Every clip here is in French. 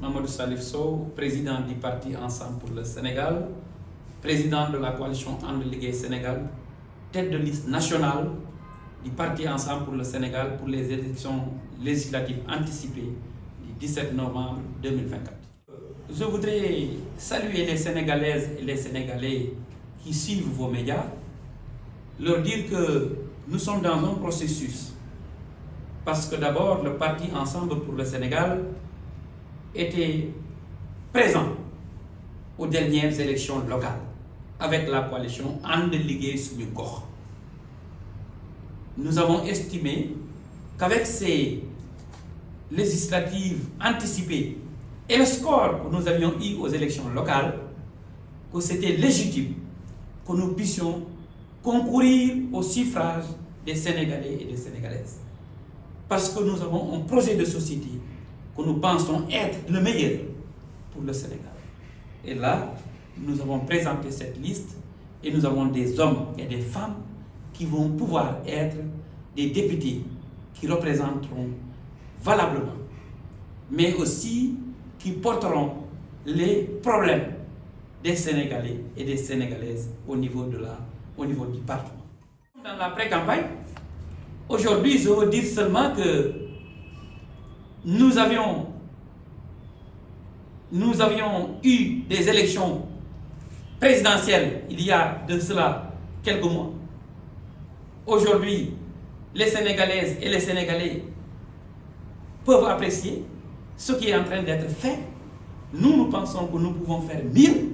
Mamadou Salif Sow, président du parti Ensemble pour le Sénégal, président de la coalition And Liggéey Sénégal, tête de liste nationale du parti Ensemble pour le Sénégal pour les élections législatives anticipées du 17 novembre 2024. Je voudrais saluer les Sénégalaises et les Sénégalais qui suivent vos médias, leur dire que nous sommes dans un processus. Parce que d'abord, le parti Ensemble pour le Sénégal était présent aux dernières élections locales avec la coalition And Liggéey Suñu Gox. Nous avons estimé qu'avec ces législatives anticipées et le score que nous avions eu aux élections locales, que c'était légitime que nous puissions concourir au suffrage des Sénégalais et des Sénégalaises. Parce que nous avons un projet de société que nous pensons être le meilleur pour le Sénégal. Et là, nous avons présenté cette liste et nous avons des hommes et des femmes qui vont pouvoir être des députés qui représenteront valablement, mais aussi qui porteront les problèmes des Sénégalais et des Sénégalaises au niveau du Parlement. Dans la pré-campagne, aujourd'hui, je veux dire seulement que nous avions eu des élections présidentielles il y a de cela quelques mois. Aujourd'hui, les Sénégalaises et les Sénégalais peuvent apprécier ce qui est en train d'être fait. Nous pensons que nous pouvons faire mieux.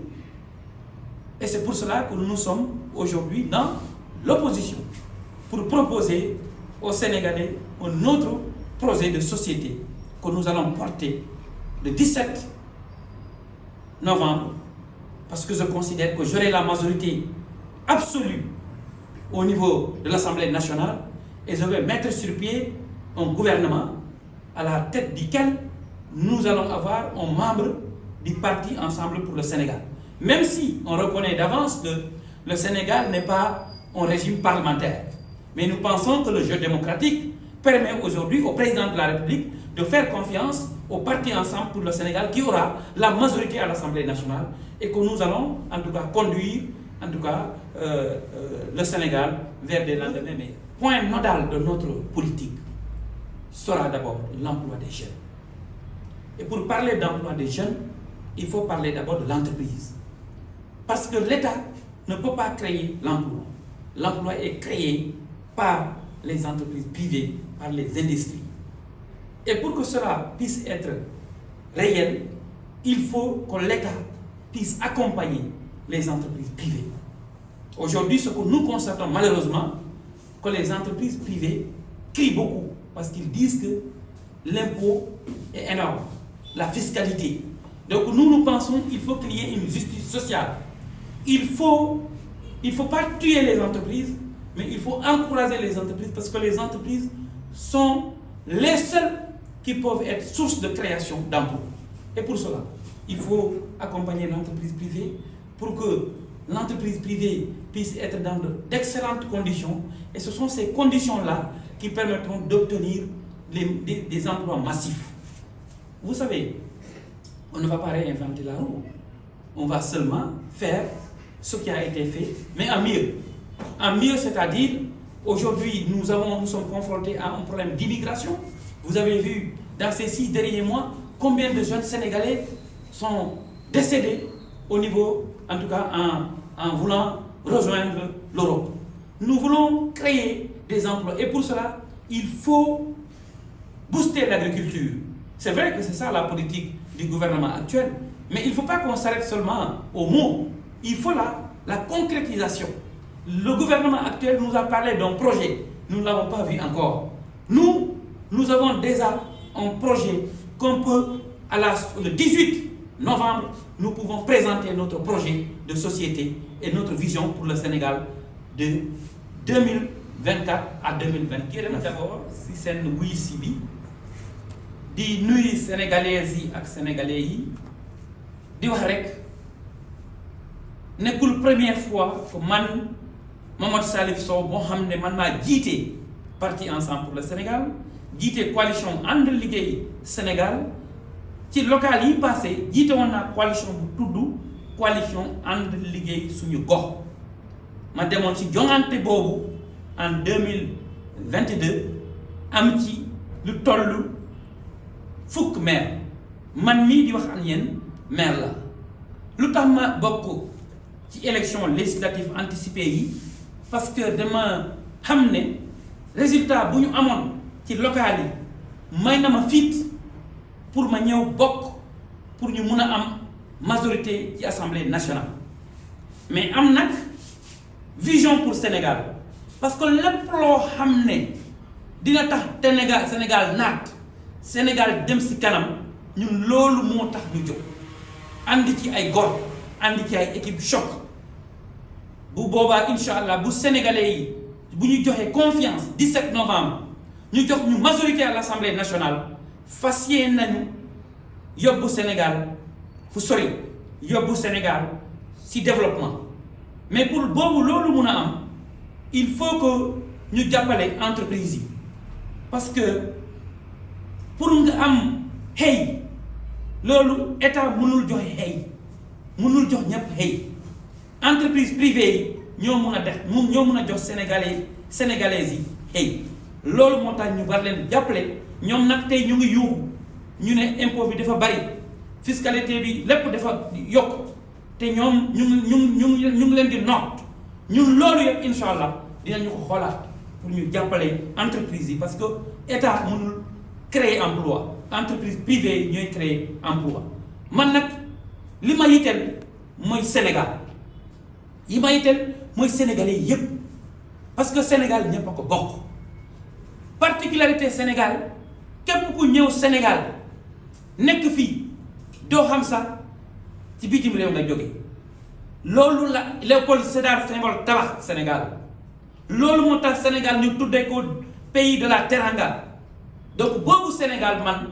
Et c'est pour cela que nous sommes aujourd'hui dans l'opposition pour proposer aux Sénégalais un autre projet de société que nous allons porter le 17 novembre, parce que je considère que j'aurai la majorité absolue au niveau de l'Assemblée nationale et je vais mettre sur pied un gouvernement à la tête duquel nous allons avoir un membre du parti Ensemble pour le Sénégal. Même si on reconnaît d'avance que le Sénégal n'est pas un régime parlementaire. Mais nous pensons que le jeu démocratique permet aujourd'hui au président de la République de faire confiance au parti Ensemble pour le Sénégal qui aura la majorité à l'Assemblée nationale et que nous allons en tout cas conduire le Sénégal vers des lendemains meilleurs. Point nodal de notre politique sera d'abord l'emploi des jeunes. Et pour parler d'emploi des jeunes, il faut parler d'abord de l'entreprise. Parce que l'État ne peut pas créer l'emploi. L'emploi est créé par les entreprises privées, par les industries. Et pour que cela puisse être réel, il faut que l'État puisse accompagner les entreprises privées. Aujourd'hui, ce que nous constatons malheureusement, que les entreprises privées crient beaucoup parce qu'ils disent que l'impôt est énorme, la fiscalité. Donc nous pensons qu'il faut qu'il y ait une justice sociale. Il faut pas tuer les entreprises, mais il faut encourager les entreprises parce que les entreprises sont les seules qui peuvent être source de création d'emplois. Et pour cela, il faut accompagner l'entreprise privée pour que l'entreprise privée puisse être dans d'excellentes conditions. Et ce sont ces conditions-là qui permettront d'obtenir des emplois massifs. Vous savez, on ne va pas réinventer la roue. On va seulement faire ce qui a été fait, mais en mieux. En mieux, c'est-à-dire, aujourd'hui, nous sommes confrontés à un problème d'immigration. Vous avez vu, dans ces 6 derniers mois, combien de jeunes Sénégalais sont décédés au niveau, en tout cas, en voulant rejoindre l'Europe. Nous voulons créer des emplois. Et pour cela, il faut booster l'agriculture. C'est vrai que c'est ça la politique du gouvernement actuel, mais il ne faut pas qu'on s'arrête seulement aux mots. Il faut la concrétisation. Le gouvernement actuel nous a parlé d'un projet. Nous ne l'avons pas vu encore. Nous avons déjà un projet qu'on peut, le 18 novembre, nous pouvons présenter notre projet de société et notre vision pour le Sénégal de 2024 à 2029. D'abord, si c'est une Sibi, di nuyu sénégalaises yi ak sénégalais yi di wax rek nekkul première fois que man Mamadou Salif Sow moo xam ne man maa jiite parti Ensemble pour le Sénégal jiite coalition And Liggéey Sénégal ci local yi passé jiite woon naa coalition bu tudd coalition ànd liggéey suñu gox ma demoon ci joŋante boobu en 2022 am ci lu toll fukk maire man mii di wax ak yéen maire la lu tax ma bokk ci élection législative anticipée yi parce que dama xam ne résultat bu ñu amoon ci local yi may na ma fit pour ma ñëw bokk pour ñu mun a am majorité ci assemblée nationale mais am nag vision pour Sénégal parce que lépp loo xam ne dina tax Sénégal naat Sénégal dem ci kanam ñun loolu moo tax ñu jóg ànd ci ay góor ànd ci ay équipe choc bu boobaa incha allah bu sénégalais yi bu ñu joxee confiance 17 novembre ñu jox ñu majorité à l'Assemblée nationale fas yéene nañu yóbbu Sénégal fu sori yóbbu Sénégal ci développement mais pour boobu loolu mun a am il faut que ñu jàppale entreprise yi parce que pour nga am xëy loolu état mënul joxe xëy mënul jox ñëpp xëy entreprise privée yi ñoo mun a def ñoo mun a jox sénégalaises yi xëy loolu moo tax ñu war leen jàppale ñoom nag tey ñu ngi yuuxu ñu ne impôt bi dafa bari fiscalité bi lépp dafa yokk te ñoom ñu ngi leen di noot ñun loolu yëpp incha allah dinañu ko xoolaat pour ñu jàppale entreprise yi parce que état mënul créer emploi entreprise privée yi ñooy créer emploi man nag li ma yitteel mooy Sénégal yi ma yitteel mooy sénégalais yépp parce que Sénégal ñépp a ko bokk particularité Sénégal képp ku ñëw Sénégal nekk fii doo xam sax ci bitim réew nga jóge loolu la Léopold Sédar Senghor tabax Sénégal loolu moo tax Sénégal ñu tuddee ko pays de la teranga donc boobu Sénégal man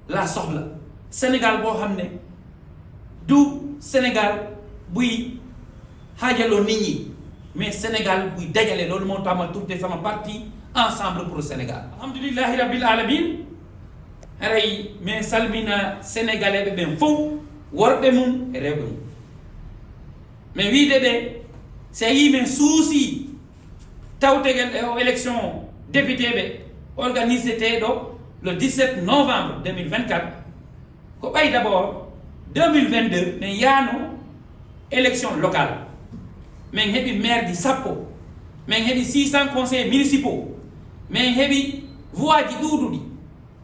laa soxla Sénégal boo xam ne du Sénégal buy xaajaloo nit ñi mais Sénégal buy dajale loolu moo tax ma tuddee sama parti ensemble pour le Sénégal. alhamdulillahi rabbil alamin haray min salmina sénégalais ɓe fof worɓe mum e rewɓe mum mais wiide ɓe so yi min suusi tawtegel e o élection député ɓe organisé teɗo le 17 novembre 2024 ko ɓay d' abord 2022 min yaano élection locale min heɓi maire ji sappo min heɓi 600 conseillers municipaux min heɓi voix ji ɗuuɗuɗi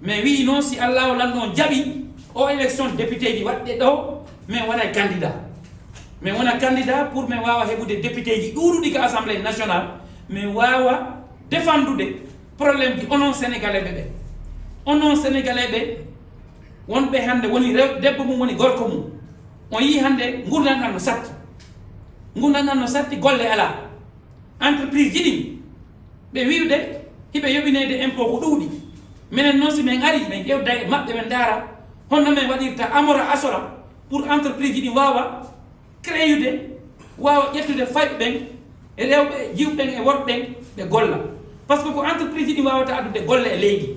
mais wi noon si allahu lanɗon jaɓi o élection député ji waɗɗe ɗo min wona candidat min wona candidat pour min wawa heɓude député ji ɗuuɗuɗi ko assemblée nationale min wawa défendude probléme ji onon sénégalais ɓe onon sénégalais ɓe wonɓe hannde woni debbo mum woni gorko mum on yii hannde gurdanɗan no satti golle ala entreprise ji ɗin ɓe wiwde hiɓe yoɓinede impôt ko ɗuuɗi minen noon si min ari min ƴewda e maɓɓe ɓe ndaara honno min waɗirta amora asora pour entreprise ji ɗi wawa créude wawa ƴettude fayɓe ɓen e rewɓe jiwɓen e worɓen ɓe golla par ce que ko entreprise ji ɗi wawata addude golle e leydi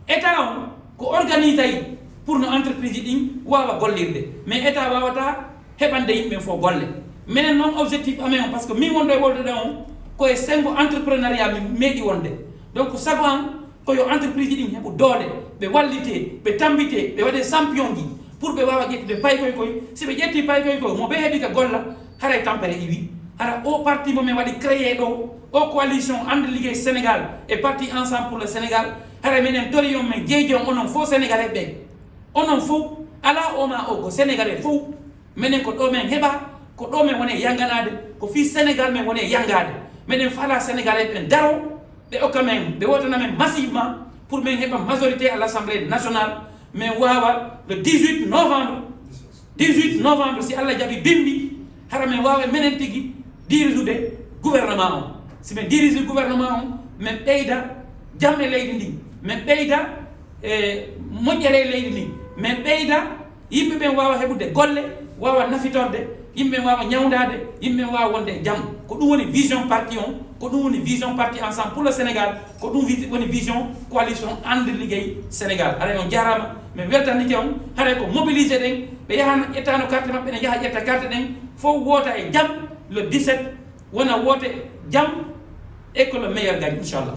état on ko organise ay pour no entreprise ji ɗin wawa gollirde mais état wawata heɓande yimɓe fof golle minen noon objectif amen on par ce que min wonɗo e woldude on koye sengo entrepreneuriat mi meeɗi wonde donc sago an koyo entreprise ji ɗin heɓu doole ɓe wallite ɓe tambite ɓe waɗe champion ji pour ɓe wawa ƴettude paykoye koye si ɓe ƴetti paykoye koye mo ɓe heeɓi ka golla haray tampere iwi hara o parti momin waɗi créé ɗo o coalition ande liggéey Sénégal et parti ensemble pour le Sénégal haray minen tori on min jeejon onon fof sénégalais ɓe onon fof ala oma o ko sénégalais fof minen ko ɗo min heɓa ko ɗo min wone yanganade ko fi Sénégal min wone yangade minen fala sénégalais ɓe daro ɓe okka men ɓe wotana men massivement pour min heɓa majorité à l'Assemblée nationale min wawa le 18 novembre si Allah jaɓi bimbi hara min wawa minen tigui dirigeude gouvernement o si min dirige gouvernement o min ɓeyda jamme leydi ndi min ɓeyda moƴƴere leydi ndi min ɓeyda yimɓe ɓen wawa heɓude golle wawa nafitorde yimɓe ɓen wawa ñawdade yimɓe ɓen wawa wonde e jaam ko ɗum woni vision parti on ko ɗum woni vision parti ensemble pour le Sénégal ko ɗum woni vision coalition ande liggéey Sénégal aɗa on jarama mais weltanike on haray ko mobiliser ɗen ɓe yahana ƴettano carte maɓɓe ne yaha ƴetta carte ɗen fof woota e jam le 17 wona woote jam et que le meilleur gagne inchallah